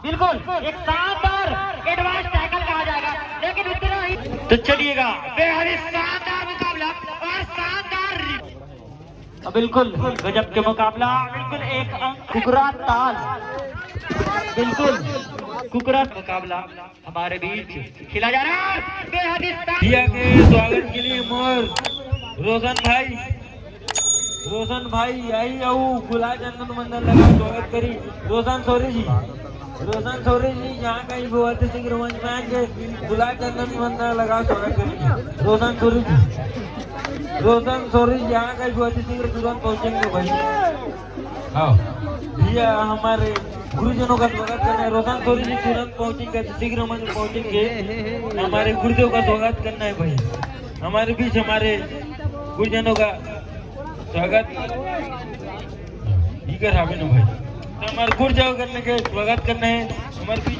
बिल्कुल एक शानदार एडवांस टैकल कहा जाएगा, लेकिन उतना ही तो चलिएगा बेहद ही शानदार मुकाबला और शानदार बिल्कुल गजब के मुकाबला। बिल्कुल एक अंक कुकरा ताल, बिल्कुल कुकरा मुकाबला हमारे बीच खिला जा रहा है बेहद ही के स्वागत के लिए मोर रोशन भाई आई आऊ गुलाब चंदन मंडल लगा स्वागत करी रोशन सौरी जी यहाँ का बहुत सिंह रोमंच में आके गुलाब चंदन मंडल लगा स्वागत करी रोशन सौरी जी यहाँ का बहुत सिंह तुरंत पहुँचेंगे भाई। हाँ भैया हमारे गुरुजनों का स्वागत करना है, रोशन सौरी जी तुरंत पहुँचेंगे, शीघ्र पहुँचेंगे, हमारे गुरुदेव का स्वागत करना है भाई। हमारे बीच हमारे गुरुजनों का स्वागत ठीक है भाई, तो हमारे गुरुदेव करने के स्वागत करना है हमारे बीच।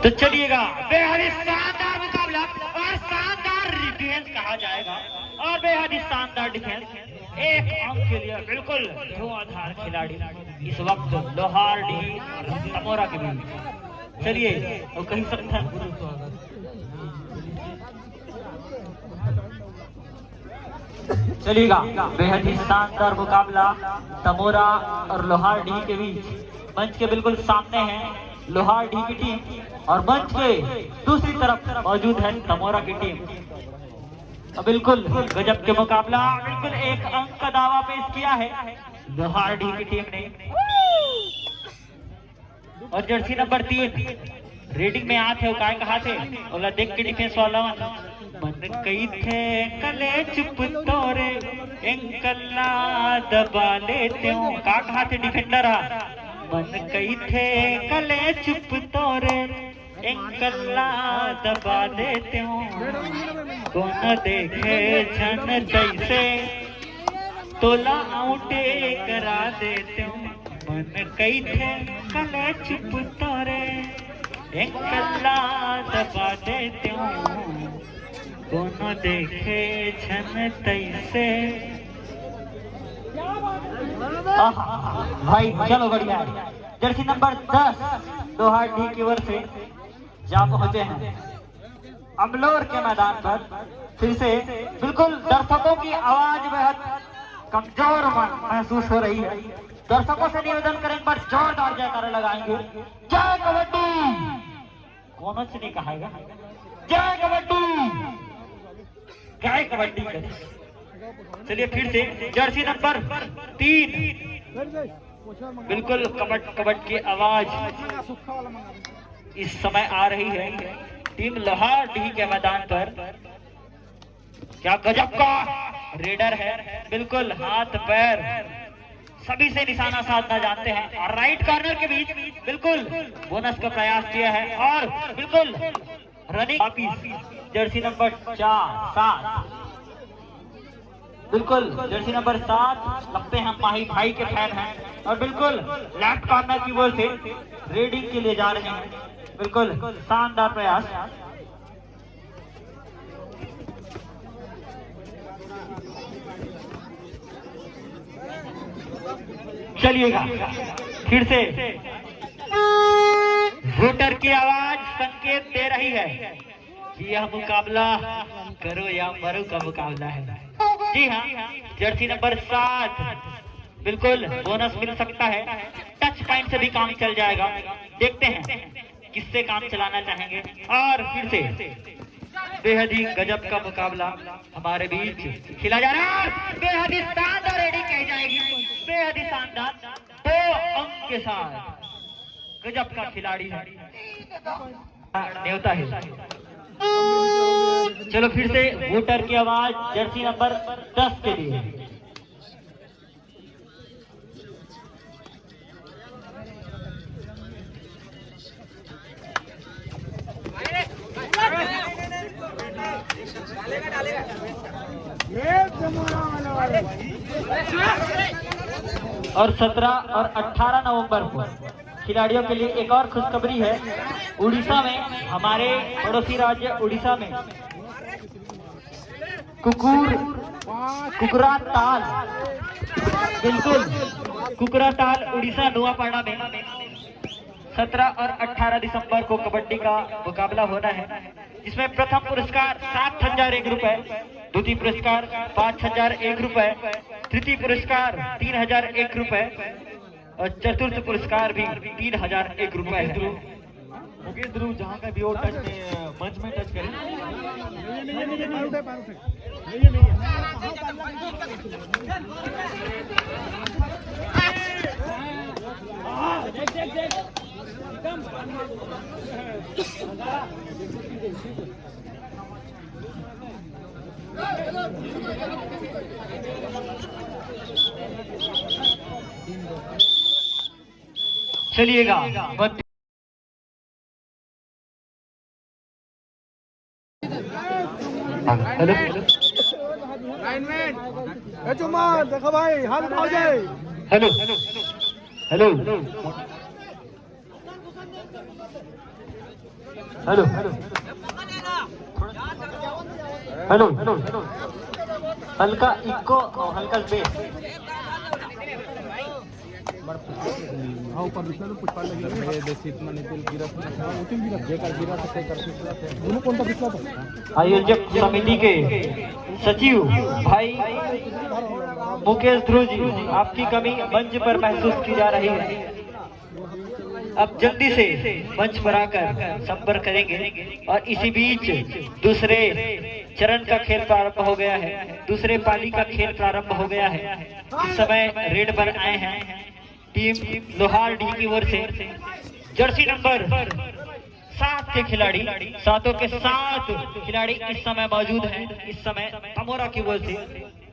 तो चलिएगा बेहद ही शानदार मुकाबला और शानदार डिफेंस कहा जाएगा, और बेहद ही शानदार डिफेंस एक अंक के लिए बिल्कुल धुआंधार खिलाड़ी इस वक्त लोहारडी तमोरा के बीच। चलिए तो कहीं सकता है चलिएगा बेहद ही शानदार मुकाबला तमोरा और लोहारडी के बीच। मंच के बिल्कुल सामने है लोहारडी की टीम और मंच के दूसरी तरफ मौजूद है तमोरा की टीम। बिल्कुल गजब के मुकाबला, बिल्कुल एक अंक का दावा पेश किया है लोहारडी की टीम ने। और जर्सी नंबर 3 रेडिंग में आते काय कहा थे ओला देख के डिफेंस वाला मन कई थे कले चुप तोरे एंकल्ला दबा लेते हो का कहा थे डिफेंडर मन कई थे कले चुप तोरे एंकल्ला दबा देते हो कौन देखे छन तैसे तोला आउटे करा देते हो मन कई थे कले चुप तोरे एंकल्ला दबा देते हो कौन देखे छन तैसे। भाई चलो बढ़िया, जर्सी नंबर 10 लोहारडी की ओर से जा पहुंचे हैं अमलोर के मैदान पर। फिर से बिल्कुल दर्शकों की आवाज बेहद कमजोर महसूस हो रही है। दर्शकों से निवेदन करें पर जोरदार जयकारा लगाएंगे। जय कबड्डी, कौन से नहीं कहा जय कबड्डी, जय कबड्डी। चलिए फिर से जर्सी नंबर 3 बिल्कुल कबड्डी की आवाज इस समय आ रही है टीम लोहारडी के मैदान पर। क्या गजब का रेडर है, बिल्कुल हाथ पैर सभी से निशाना साधना जानते हैं और राइट कॉर्नर के बीच बिल्कुल बोनस का प्रयास किया है और बिल्कुल रनिंग वापिस जर्सी नंबर 7 बिल्कुल जर्सी नंबर 7 लगते हैं माही भाई के फैन हैं और बिल्कुल लेफ्ट कॉर्नर की ओर से रेडिंग के लिए जा रहे हैं। बिल्कुल शानदार प्रयास। चलिएगा फिर से वोटर की आवाज संकेत दे रही है कि यह मुकाबला करो या मरो का मुकाबला है। जी हाँ, जर्सी नंबर 7 बिल्कुल बोनस मिल सकता है, टच पॉइंट से भी काम चल जाएगा। देखते हैं किससे काम चलाना चाहेंगे। और फिर से बेहद ही गजब का मुकाबला हमारे बीच खिला जा रहा है। बेहद ही शानदार रेडिंग कही जाएगी, बेहद ही शानदार 2 अंक के साथ गजब का खिलाड़ी है न्योता है। चलो फिर से वोटर की आवाज जर्सी नंबर 10 के लिए। और 17 और 18 नवंबर को खिलाड़ियों के लिए एक और खुशखबरी है। उड़ीसा में, हमारे पड़ोसी राज्य उड़ीसा में कुकरा ताल, बिल्कुल कुकरा ताल उड़ीसा नोआपाड़ा में 17 और 18 दिसंबर को कबड्डी का मुकाबला होना है, जिसमें प्रथम पुरस्कार 7,001 रुपए, द्वितीय पुरस्कार 5,001 रुपए, तृतीय पुरस्कार 3,001 रुपए और चतुर्थ पुरस्कार भी 3,001 रुपए है। मुकेश ध्रुव जहाँ का भी हो टच में मंच में टच करें। चलिएगा हेलो देखो भाई हाथ उठाओ जाए। Hello hello hello hello hello हल्का इको और हल्का स्पेस। आयोजक समिति के सचिव भाई मुकेश ध्रुव जी, आपकी कमी मंच पर महसूस की जा रही है। अब जल्दी से मंच पर आकर संपर्क करेंगे। और इसी बीच दूसरे चरण का खेल प्रारंभ हो गया है, दूसरे पाली का खेल प्रारंभ हो गया है। इस समय रेड पर आए हैं टीम लोहार डी की ओर से जर्सी नंबर 7 के खिलाड़ी, सातों के 7 खिलाड़ी इस समय मौजूद हैं। इस समय तमोरा की ओर से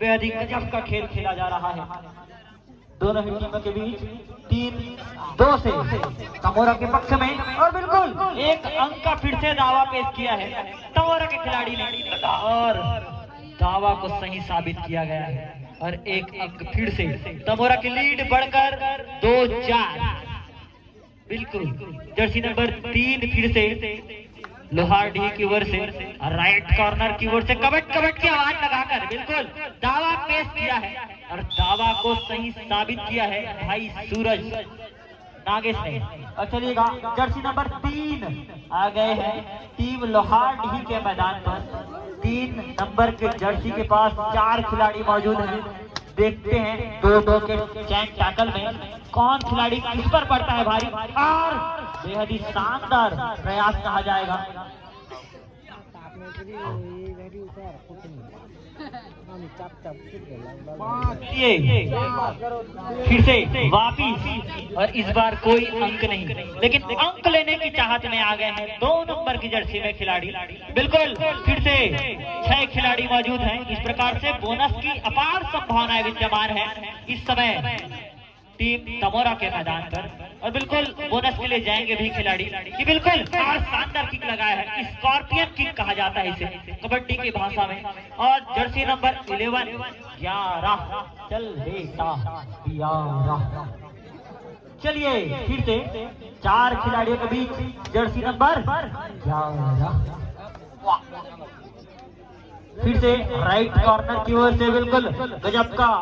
बेहद ही गजब का खेल खेला जा रहा है। दोनों ही टीमों के बीच 3-2 से तमोरा के पक्ष में, और बिल्कुल एक अंक का फिर से दावा पेश किया है तमोरा के खिलाड़ी ने, और दावा को सही साबित किया गया है और एक अंक फिर से तमोरा की लीड बढ़कर 2-4। बिल्कुल जर्सी नंबर 3 फिर से लोहार डी की ओर से राइट कॉर्नर की ओर से कबट की आवाज लगाकर बिल्कुल दावा पेश किया है और दावा को सही साबित किया है भाई सूरज नागेश ने। और चलिएगा जर्सी नंबर 3 आ गए हैं टीम लोहार डी के मैदान पर। 3 नंबर के जर्सी के पास 4 खिलाड़ी मौजूद हैं। देखते हैं 2-2 के चैन टैकल में कौन खिलाड़ी किस पर पड़ता है भारी, और बेहद ही शानदार प्रयास कहा जाएगा। फिर से वापिस, और इस बार कोई अंक नहीं, लेकिन अंक लेने की चाहत में आ गए हैं 2 नंबर की जर्सी में खिलाड़ी। बिल्कुल फिर से 6 खिलाड़ी मौजूद हैं। इस प्रकार से बोनस की अपार संभावनाएं विद्यमान है इस समय टीम तमोरा के मैदान पर। और बिल्कुल बोनस के लिए जाएंगे भी खिलाड़ी कि बिल्कुल और शानदार किक लगाया है, स्कॉर्पियन किक कहा जाता है इसे कबड्डी की भाषा में। और जर्सी नंबर 11 चल बेटा 11। चलिए फिर से 4 खिलाड़ियों के बीच जर्सी नंबर 11 फिर से राइट कॉर्नर की ओर से बिल्कुल गजब का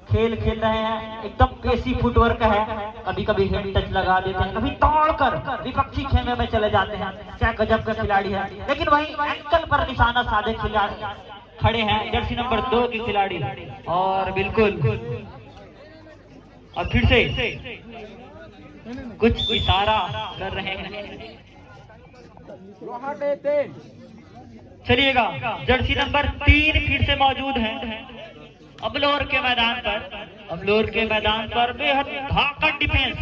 खेल खेल रहे हैं। एकदम पेसी फुटवर्क है, कभी कभी हेड टच लगा देते हैं, कभी दौड़कर विपक्षी खेमे में चले जाते हैं। क्या गजब का खिलाड़ी है, लेकिन वही एंकल पर निशाना साधे खिलाड़ी खड़े हैं जर्सी नंबर 2 के खिलाड़ी। और बिल्कुल और फिर से कुछ इशारा कर रहे हैं। चलिएगा जर्सी नंबर 3 फिर से मौजूद है अबलोर के मैदान पर। अबलोर के मैदान पर बेहद धाकड़ डिफेंस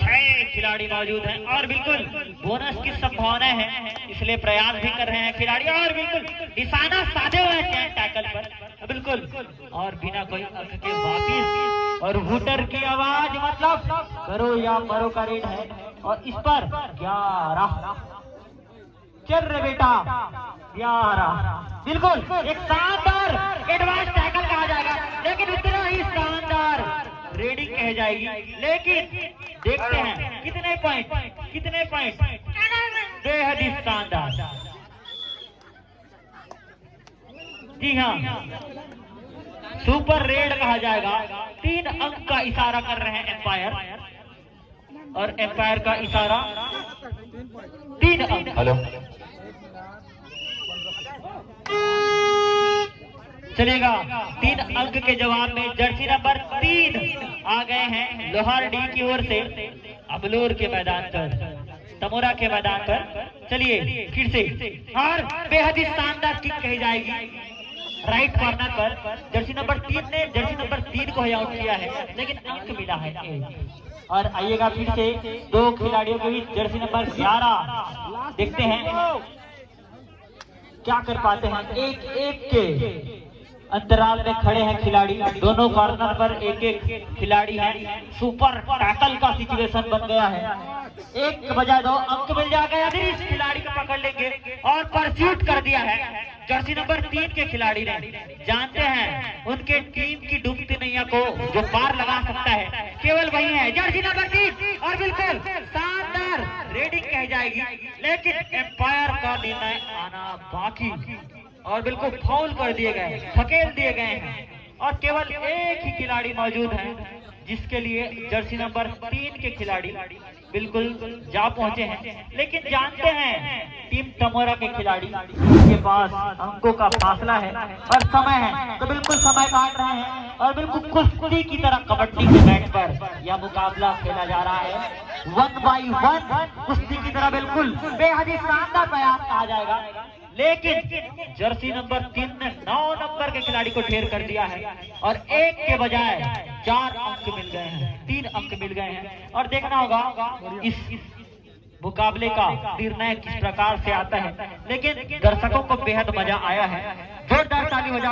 6 खिलाड़ी मौजूद हैं और बिल्कुल बोनस की संभावनाएं हैं, इसलिए प्रयास भी कर रहे हैं खिलाड़ी। और बिल्कुल निशाना साधे हुए हैं टैकल पर बिल्कुल, और बिना कोई अंक के वापिस। और वोटर की आवाज मतलब करो या मरो का रेड है। और इस पर 11 चल रहे बेटा 11। बिल्कुल एक शानदार एडवांस टैकल कहा जाएगा, लेकिन इतना ही शानदार रेडिंग कह जाएगी। लेकिन देखते हैं कितने पॉइंट बेहद ही शानदार। जी हाँ, सुपर रेड कहा जाएगा। 3 अंक का इशारा कर रहे हैं एम्पायर, और एम्पायर का इशारा 3 अंक। हेलो, चलेगा। 3 अंक के जवाब में जर्सी नंबर 3 आ गए हैं लोहार डी की ओर से अबलूर के मैदान पर, तमोरा के मैदान पर। चलिए फिर से, और बेहद ही शानदार किक कही जाएगी राइट कॉर्नर पर। जर्सी नंबर 3 ने जर्सी नंबर 3 को आउट किया है, लेकिन अंक मिला है 1। और आइएगा फिर से 2 खिलाड़ियों के बीच। जर्सी नंबर 11 देखते हैं क्या कर पाते हैं। 1-1 के अंतराल में खड़े हैं खिलाड़ी, दोनों कॉर्नर पर 1-1 खिलाड़ी है। सुपर टैकल का सिचुएशन बन गया है। 1 के बजाय 2 अंक मिल जाएगा यदि इस खिलाड़ी को पकड़ लेंगे, और परस्यूट कर दिया है जर्सी नंबर 3 के खिलाड़ी ने। जानते हैं उनके टीम की डूबती नैया को जो पार लगा सकता है केवल वही है, जर्सी नंबर 3। और बिल्कुल शानदार रेडिंग कही जाएगी, लेकिन एम्पायर का निर्णय आना बाकी, और बिल्कुल फाउल कर दिए गए, धकेल दिए गए हैं। और केवल 1 ही खिलाड़ी मौजूद है, जिसके लिए जर्सी नंबर 3 के खिलाड़ी बिल्कुल जा पहुंचे हैं। लेकिन जानते हैं टीम तमोरा के खिलाड़ी के पास अंकों का फासला है और समय है, तो बिल्कुल समय काट रहे हैं, और बिल्कुल कुश्ती की तरह कबड्डी के मैच पर यह मुकाबला खेला जा रहा है। 1 by 1 कुश्ती की तरह बिल्कुल बेहद ही शानदार प्रयास कहा जाएगा। लेकिन जर्सी नंबर 3 ने 9 नंबर के खिलाड़ी को ढेर कर दिया है, और 1 के बजाय 4 अंक मिल गए हैं, 3 अंक मिल गए हैं। और देखना होगा इस मुकाबले का निर्णय किस प्रकार से आता है। लेकिन दर्शकों को बेहद मजा आया है। जोरदार ताली बजा